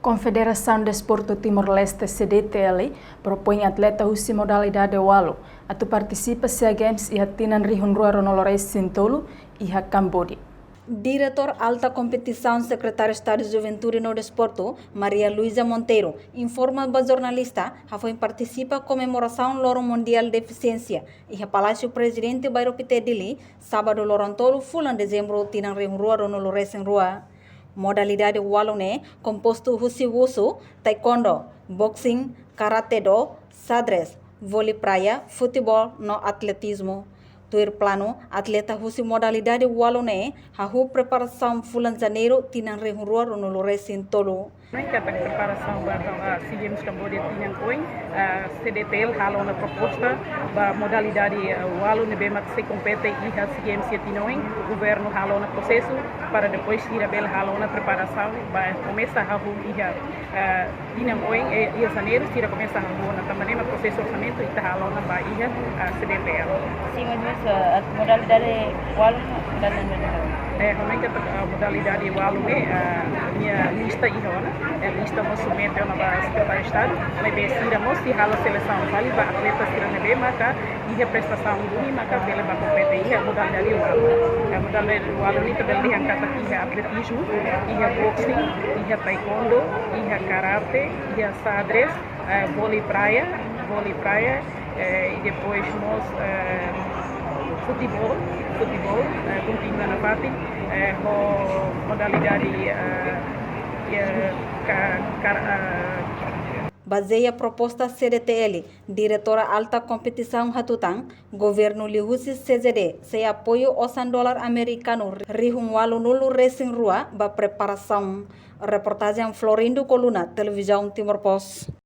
Confederação Desporto Timor-Leste CDTL propõe atleta usi modalidade walo atu participa SEA Games e hatinan rihun rua Ronolores Sintolo e a Cambodia. Diretor Alta Competição, Secretário de Estado de Juventude no Desporto, Maria Luísa Monteiro, informa para jornalista que foi participa da comemoração Loro Mundial de Deficiência e a Palácio Presidente Bairro Pitedili, sábado Lorontolo, fulan dezembro, tinang rihun rua Ronolores em rua. Modalidade walone composto husi wusu, taekwondo, boxing, karate do, xadrez, vôlei praia, futebol no atletismo. Tuir plano, atleta husi modalidade walone, hahu preparação fulan janeiro, tinang rihun rua Ronolores Sintolo. Kita preparação para a SEA Games Cambodia tinha coin CDTL halo na proposta para modalidade walo nebema que se compete e a SEA Games tinha o governo halo na processo para depois ir a bela halo na preparação para começar a rua e tinha coin e janeiro tira começar a rua na também no processo orçamento e tá halo na bahia CDTL. Sim, mas a modalidade walo Realmente a modalidade walo minha lista e lista mo submete na Secretaria de Estado, mas decidimos se a seleção vale para atletas que não bem marcar e a prestação do marcar pela para competir a modalidade walo. A modalidade walo ni também tem aqui atletismo, e a boxing, e a taekwondo, e a karate, e a xadrez, vôlei praia, e depois nós futebol, continua na parte, modalidade Baseia a proposta CDTL, Diretora Alta Competição Hatutang, Governo Lihusi CZD, sem apoio ao $100 americano, rihun walo nulu racing rua, ba preparação. Reportagem Florindo Coluna, Televisão Timor-Post.